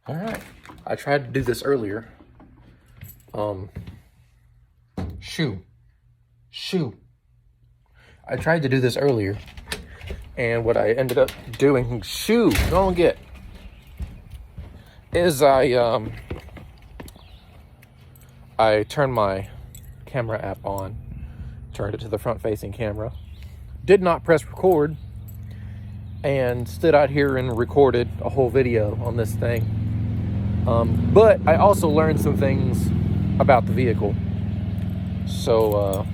All right, I tried to do this earlier. Shoe. I tried to do this earlier, and what I ended up doing, don't get, is I turned my camera app on, turned it to the front-facing camera, did not press record, and stood out here and recorded a whole video on this thing. But I also learned some things about the vehicle. So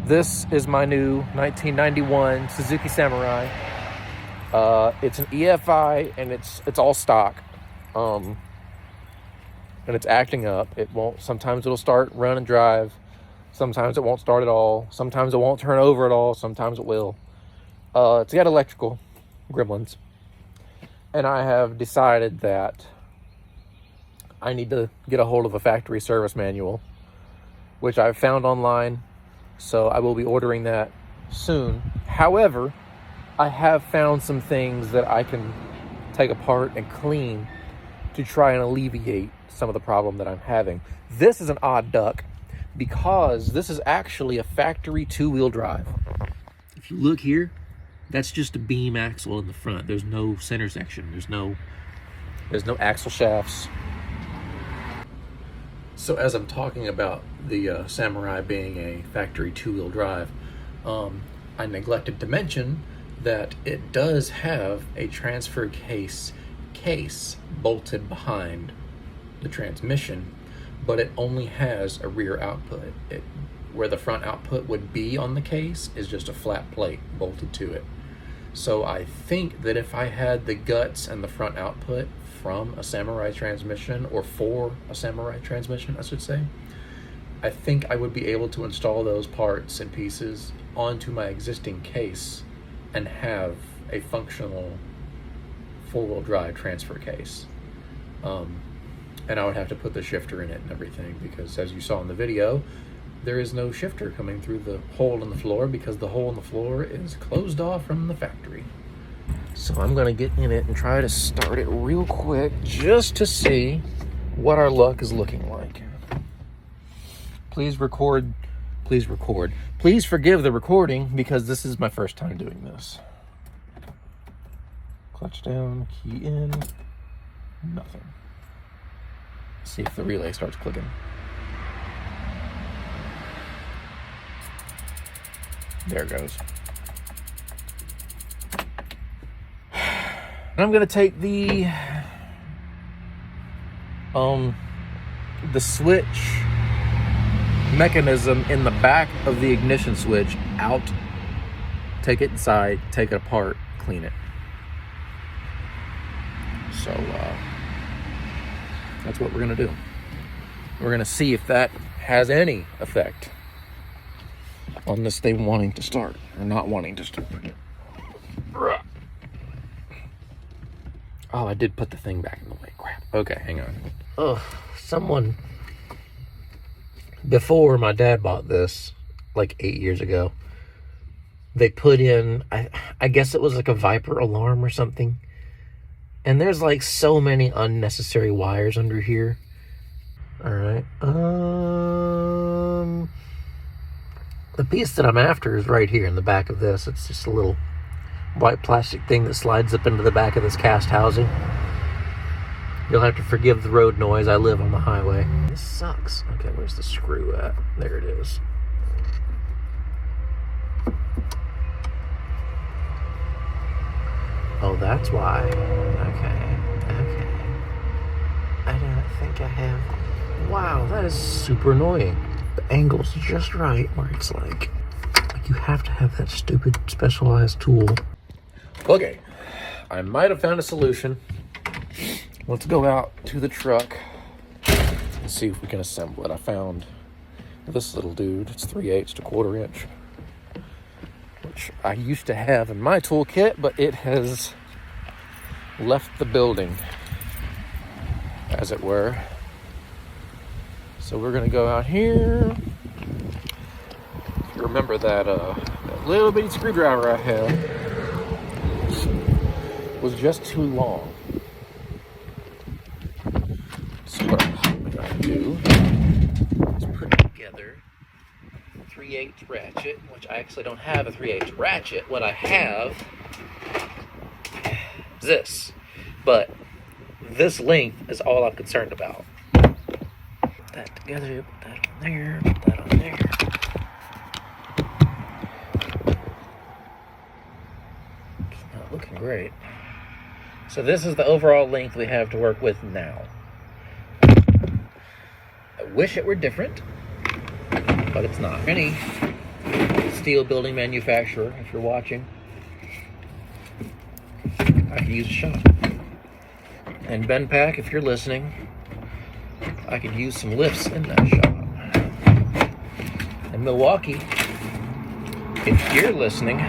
this is my new 1991 Suzuki Samurai. It's an EFI, and it's all stock. And it's acting up. It won't. Sometimes it'll start, run, and drive. Sometimes it won't start at all. Sometimes it won't turn over at all. Sometimes it will. It's got electrical gremlins, and I have decided that I need to get a hold of a factory service manual, which I've found online, so I will be ordering that soon. However, I have found some things that I can take apart and clean to try and alleviate some of the problem that I'm having. This is an odd duck because this is actually a factory two-wheel drive. If you look here, that's just a beam axle in the front. There's no center section. There's no axle shafts. So as I'm talking about the Samurai being a factory two-wheel drive, I neglected to mention that it does have a transfer case bolted behind the transmission, but it only has a rear output. Where the front output would be on the case is just a flat plate bolted to it. So I think that if I had the guts and the front output from a Samurai transmission, or for a Samurai transmission, I should say, I think I would be able to install those parts and pieces onto my existing case and have a functional four-wheel drive transfer case. And I would have to put the shifter in it and everything, because as you saw in the video, there is no shifter coming through the hole in the floor because the hole in the floor is closed off from the factory. So I'm gonna get in it and try to start it real quick just to see what our luck is looking like. Please record. Please forgive the recording because this is my first time doing this. Clutch down, key in, nothing. See if the relay starts clicking. There it goes. And I'm gonna take the switch mechanism in the back of the ignition switch out, take it inside, take it apart, clean it. So that's what we're gonna do. We're gonna see if that has any effect on this thing wanting to start or not wanting to start. Oh, I did put the thing back in the way. Crap. Okay, hang on. Oh, someone, before my dad bought this, like 8 years ago, they put in, I guess it was like a Viper alarm or something. And there's like so many unnecessary wires under here. All right. The piece that I'm after is right here in the back of this. It's just a little white plastic thing that slides up into the back of this cast housing. You'll have to forgive the road noise. I live on the highway. This sucks. Okay, where's the screw at? There it is. Oh, that's why. Okay. I don't think I have. Wow, that is super annoying. The angle's just right where it's like you have to have that stupid specialized tool. Okay, I might have found a solution. Let's go out to the truck and see if we can assemble it. I found this little dude. It's 3/8 to 1/4 inch, which I used to have in my toolkit, but it has left the building, as it were. So we're gonna go out here. If you remember that little bitty screwdriver I had was just too long. 3/8 ratchet, which I actually don't have a 3/8 ratchet. What I have is this. But this length is all I'm concerned about. Put that together, put that on there, put that on there. It's not looking great. So this is the overall length we have to work with now. I wish it were different, but it's not. Any steel building manufacturer, if you're watching, I could use a shop. And Ben Pack, if you're listening, I could use some lifts in that shop. And Milwaukee, if you're listening,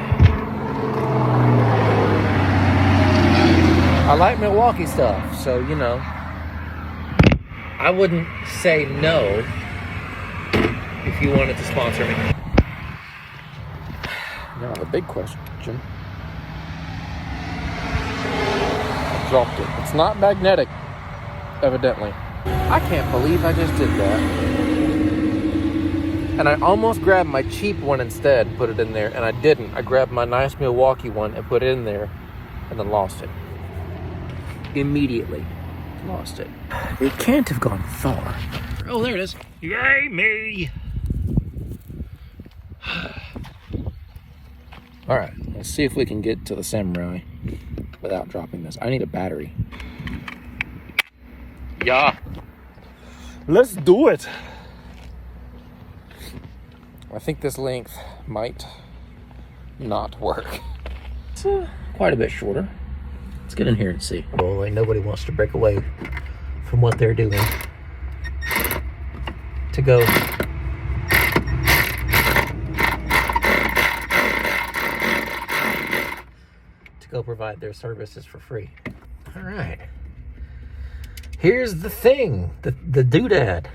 I like Milwaukee stuff, so you know, I wouldn't say no if you wanted to sponsor me. Now the big question. I dropped it. It's not magnetic, evidently. I can't believe I just did that. And I almost grabbed my cheap one instead and put it in there, and I didn't. I grabbed my nice Milwaukee one and put it in there, and then lost it. Immediately lost it. It can't have gone far. Oh, there it is. Yay, me! All right, let's see if we can get to the Samurai without dropping this. I need a battery. Yeah. Let's do it. I think this length might not work. It's quite a bit shorter. Let's get in here and see. Boy, nobody wants to break away from what they're doing to go provide their services for free. All right. Here's the thing, the doodad.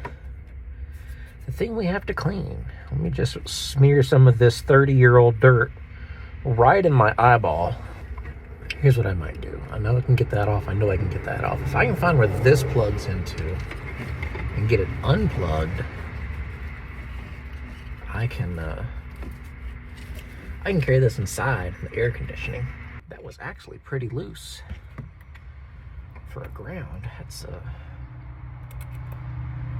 The thing we have to clean. Let me just smear some of this 30-year-old dirt right in my eyeball. Here's what I might do. I know I can get that off. I know I can get that off. If I can find where this plugs into and get it unplugged, I can carry this inside in the air conditioning. That was actually pretty loose for a ground.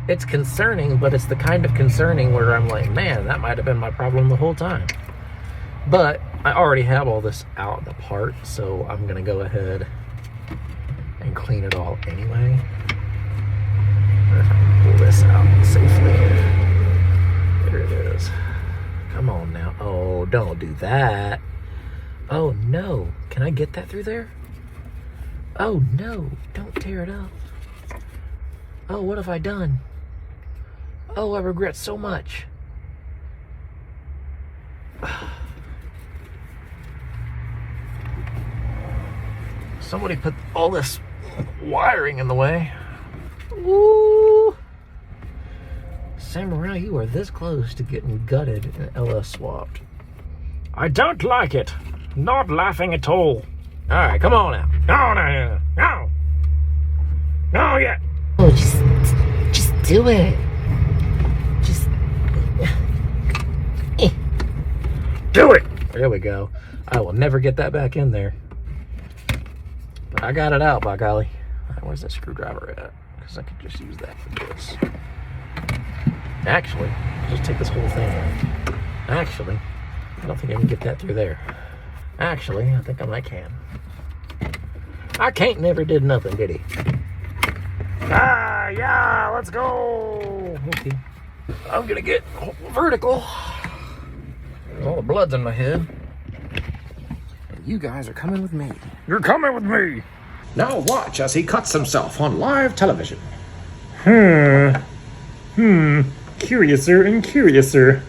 It's concerning, but it's the kind of concerning where I'm like, man, that might have been my problem the whole time. But I already have all this out and apart, so I'm gonna go ahead and clean it all anyway. If I can pull this out safely. There it is. Come on now. Oh, don't do that. Oh no. Can I get that through there? Oh no. Don't tear it up. Oh, what have I done? Oh, I regret so much. Somebody put all this wiring in the way. Woo! Samurai, you are this close to getting gutted and LS swapped. I don't like it. Not laughing at all. All right, come on now. No. No yet. Oh, just do it. Just do it. There we go. I will never get that back in there. But I got it out, by golly. Where's that screwdriver at? Because I could just use that for this. Actually, just take this whole thing out. Actually, I don't think I can get that through there. Actually, I think I can. I can't never did nothing, did he? Ah, yeah, let's go. Okay. I'm gonna get vertical. All the blood's in my head. And you guys are coming with me. You're coming with me. Now watch as he cuts himself on live television. Curiouser and curiouser.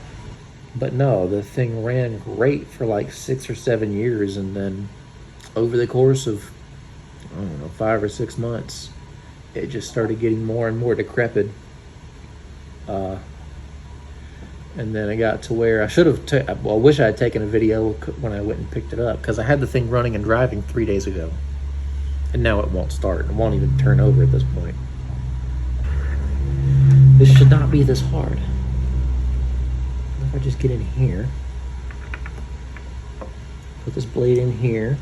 But no, the thing ran great for like 6 or 7 years, and then over the course of, I don't know, 5 or 6 months, it just started getting more and more decrepit. And then it got to where I should have, I wish I had taken a video when I went and picked it up, because I had the thing running and driving 3 days ago. And now it won't start. It won't even turn over at this point. This should not be this hard. if I just get in here, put this blade in here,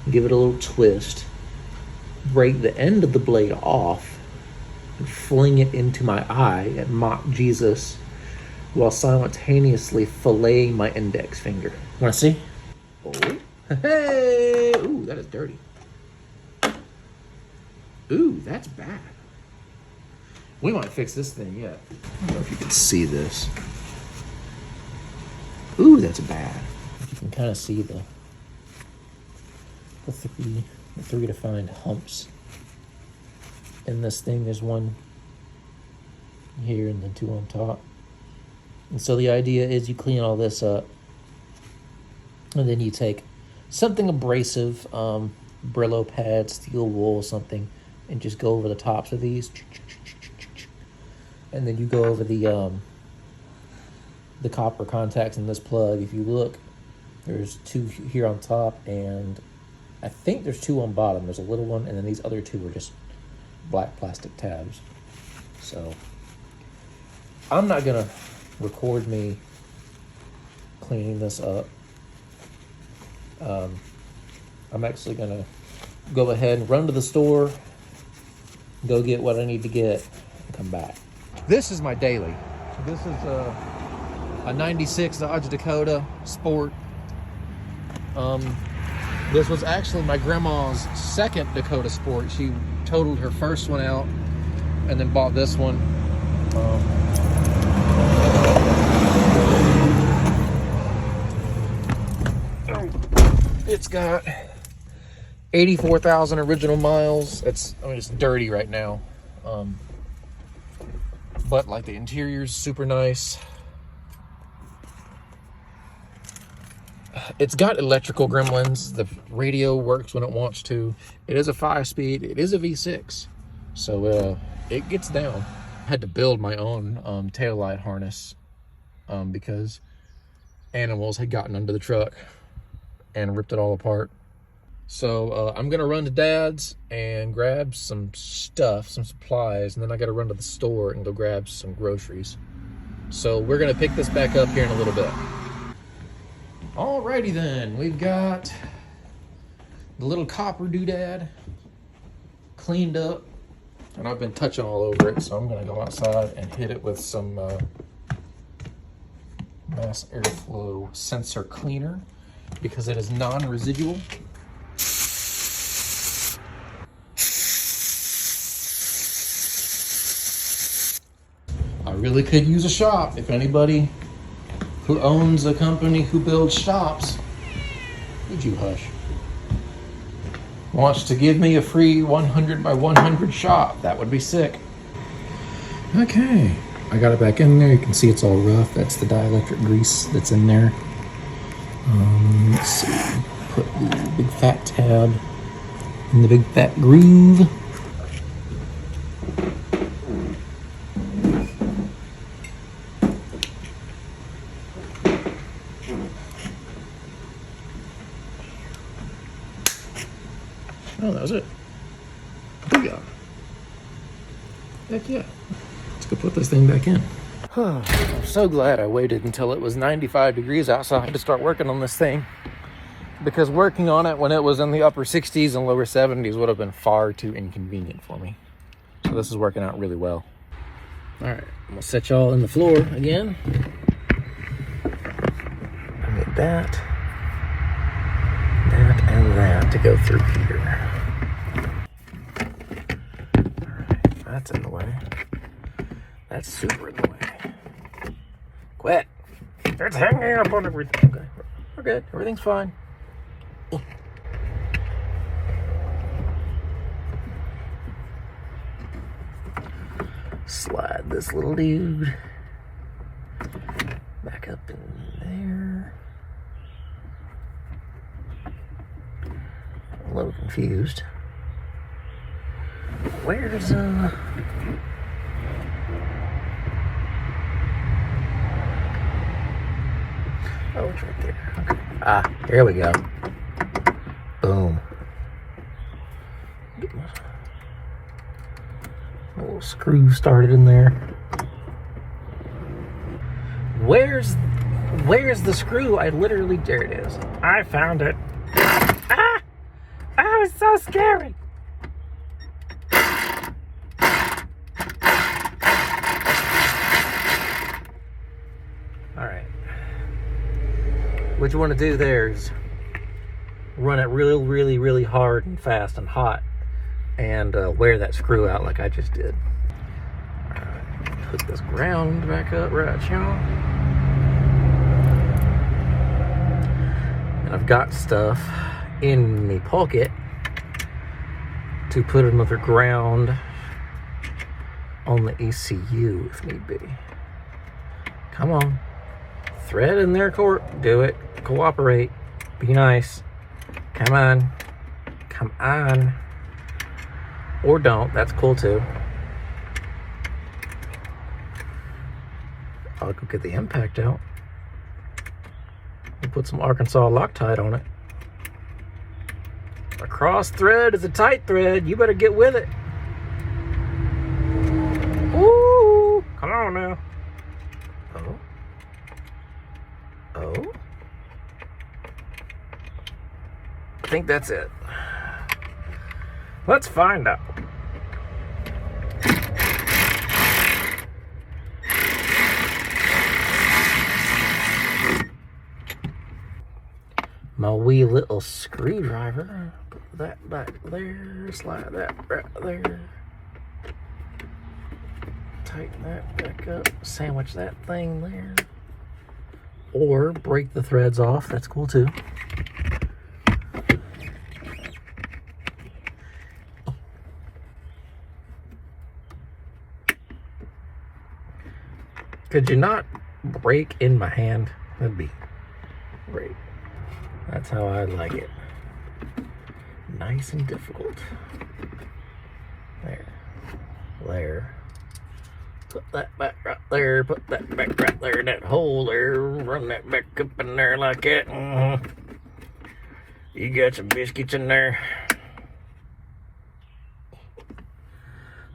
give it a little twist, break the end of the blade off, and fling it into my eye and mock Jesus while simultaneously filleting my index finger. Want to see? Oh, hey! Ooh, that is dirty. Ooh, that's bad. We might fix this thing yet. I don't know if you can see this. Ooh, that's bad. You can kind of see the three defined humps in this thing. There's one here and then two on top. And so the idea is you clean all this up, and then you take something abrasive, Brillo pad, steel wool, something, and just go over the tops of these. And then you go over the copper contacts in this plug. If you look, there's two here on top, and I think there's two on bottom. There's a little one, and then these other two are just black plastic tabs. So I'm not gonna record me cleaning this up. I'm actually gonna go ahead and run to the store, go get what I need to get, and come back. This is my daily. This is a 96 Dodge Dakota Sport. This was actually my grandma's second Dakota Sport. She totaled her first one out and then bought this one. It's got 84,000 original miles. It's dirty right now. But like the interior's super nice. It's got electrical gremlins. The radio works when it wants to. It is a 5-speed. It is a V6. So it gets down. I had to build my own taillight harness because animals had gotten under the truck and ripped it all apart. So I'm gonna run to Dad's and grab some stuff, some supplies, and then I gotta run to the store and go grab some groceries. So we're gonna pick this back up here in a little bit. Alrighty then, we've got the little copper doodad cleaned up, and I've been touching all over it, so I'm gonna go outside and hit it with some mass airflow sensor cleaner because it is non-residual. I really could use a shop. If anybody who owns a company who builds shops, would you hush, wants to give me a free 100 by 100 shop, that would be sick. Okay, I got it back in there. You can see it's all rough. That's the dielectric grease that's in there. Let's see, put the big fat tab in the big fat groove. Oh, that was it. Booyah. Heck yeah. Let's go put this thing back in. I'm so glad I waited until it was 95 degrees outside to start working on this thing, because working on it when it was in the upper 60s and lower 70s would have been far too inconvenient for me. So this is working out really well. All right, I'm gonna set y'all in the floor again. I need that and that to go through here. All right, that's in the way. That's super in the way. Quit. It's hanging up on everything. Okay, we're good. Everything's fine. Slide this little dude back up in there. I'm a little confused. Where's oh, it's right there. Okay. Ah, here we go. Boom. Get my little screw started in there. Where's Where's the screw? I literally, there it is. I found it. Ah! Oh, it's so scary. All right. What you want to do there is run it really, really, really hard and fast and hot, and wear that screw out like I just did. All right. Put this ground back up right here. And I've got stuff in my pocket to put another ground on the ECU if need be. Come on. Thread in there, Court. Do it. Cooperate. Be nice. Come on. Come on. Or don't. That's cool too. I'll go get the impact out. We'll put some Arkansas Loctite on it. A cross thread is a tight thread. You better get with it. Ooh, come on now. Oh. Oh. I think that's it. Let's find out. My wee little screwdriver. Put that back there. Slide that right there. Tighten that back up. Sandwich that thing there. Or break the threads off. That's cool too. Could you not break in my hand? That'd be great. That's how I like it. Nice and difficult. There. There. Put that back right there. Put that back right there in that hole there. Run that back up in there like that. You got some biscuits in there.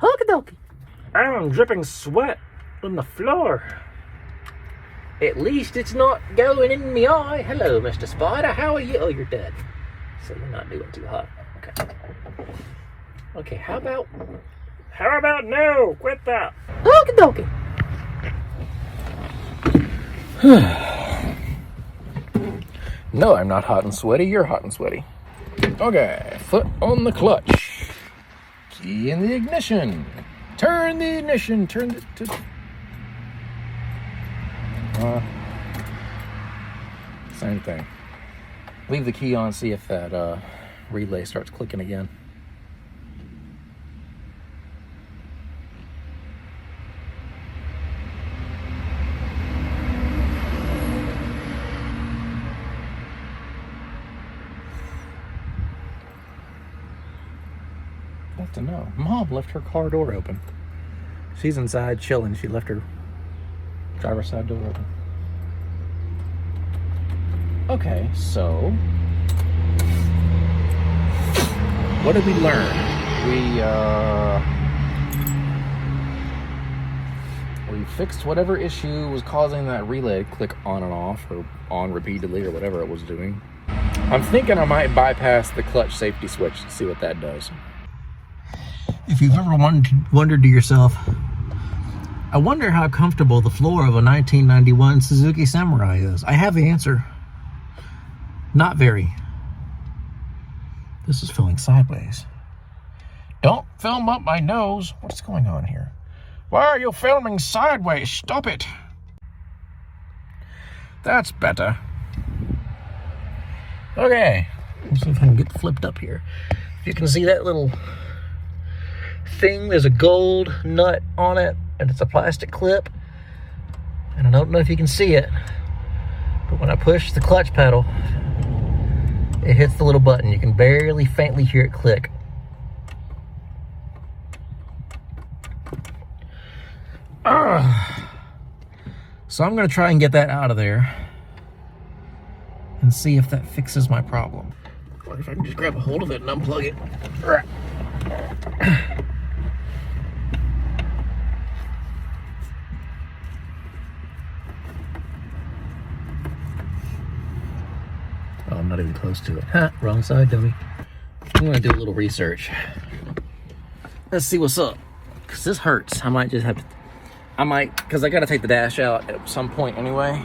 Okie dokie. I'm dripping sweat on the floor. At least it's not going in my eye. Hello, Mr. Spider. How are you? Oh, you're dead. So you're not doing too hot. Okay. Okay, how about no? Quit that. Okie dokie. No, I'm not hot and sweaty. You're hot and sweaty. Okay, foot on the clutch. Key in the ignition. Turn the ignition. Turn it to... same thing. Leave the key on, see if that relay starts clicking again. Got to know. Mom left her car door open. She's inside chilling. She left her driver's side door open. Okay, so what did we learn? We fixed whatever issue was causing that relay to click on and off, or on repeatedly, or whatever it was doing. I'm thinking I might bypass the clutch safety switch to see what that does. If you've ever wondered to yourself, I wonder how comfortable the floor of a 1991 Suzuki Samurai is. I have the answer. Not very. This is filming sideways. Don't film up my nose. What's going on here? Why are you filming sideways? Stop it. That's better. Okay. Let's see if I can get flipped up here. If you can see that little thing, there's a gold nut on it, and it's a plastic clip. And I don't know if you can see it, but when I push the clutch pedal, it hits the little button. You can barely faintly hear it click. So I'm going to try and get that out of there and see if that fixes my problem. Or if I can just grab a hold of it and unplug it. close to it. Ha, wrong side, dummy. I'm gonna do a little research. Let's see what's up. Cause this hurts. I might just have to, cause I gotta take the dash out at some point anyway.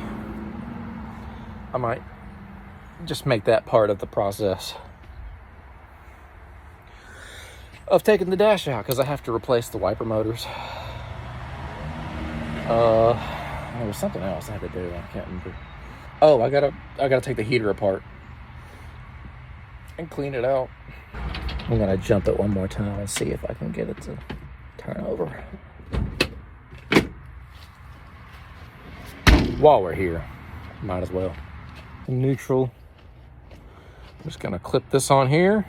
I might just make that part of the process of taking the dash out, because I have to replace the wiper motors. There was something else I had to do. I can't remember. Oh, I gotta take the heater apart and clean it out. I'm gonna jump it one more time and see if I can get it to turn over. While we're here, might as well. Neutral. I'm just gonna clip this on here.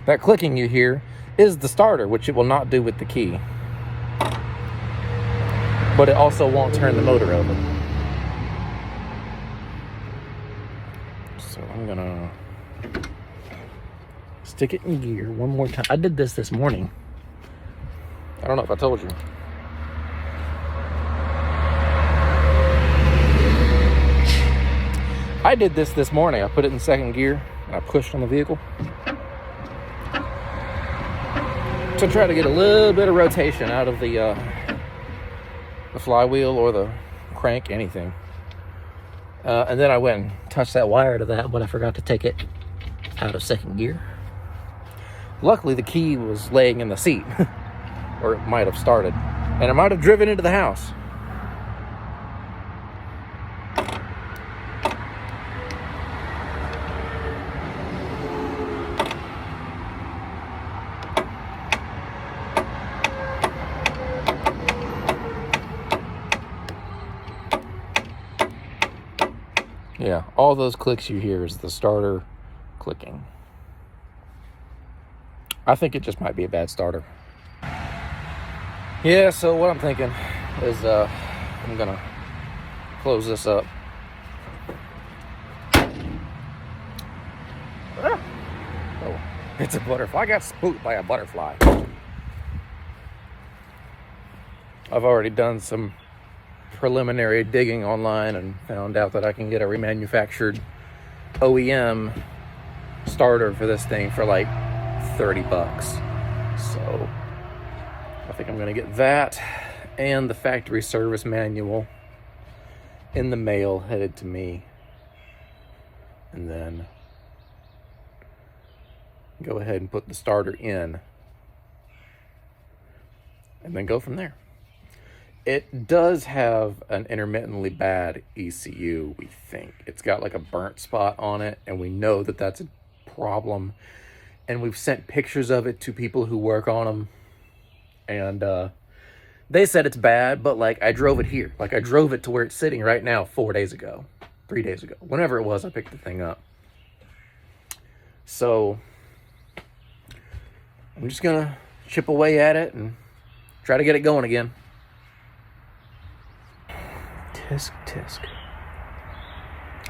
That clicking you hear is the starter, which it will not do with the key. But it also won't turn the motor over. So I'm gonna stick it in gear one more time. I did this morning. I don't know if I told you. I did this morning. I put it in second gear and I pushed on the vehicle to try to get a little bit of rotation out of the flywheel or the crank, anything. And then I went and touched that wire to that, but I forgot to take it out of second gear. Luckily, the key was laying in the seat, or it might have started, and it might have driven into the house. Yeah, all those clicks you hear is the starter clicking. I think it just might be a bad starter. Yeah, so what I'm thinking is I'm gonna close this up. Oh, it's a butterfly. I got spooked by a butterfly. I've already done some preliminary digging online and found out that I can get a remanufactured OEM starter for this thing for like $30. So I think I'm gonna get that and the factory service manual in the mail headed to me, and then go ahead and put the starter in and then go from there. It does have an intermittently bad ECU, we think. It's got like a burnt spot on it, and we know that that's a problem. And we've sent pictures of it to people who work on them. And they said it's bad, but like I drove it here. Like I drove it to where it's sitting right now 3 days ago. Whenever it was, I picked the thing up. So I'm just gonna chip away at it and try to get it going again. Tisk, tisk.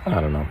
I don't know.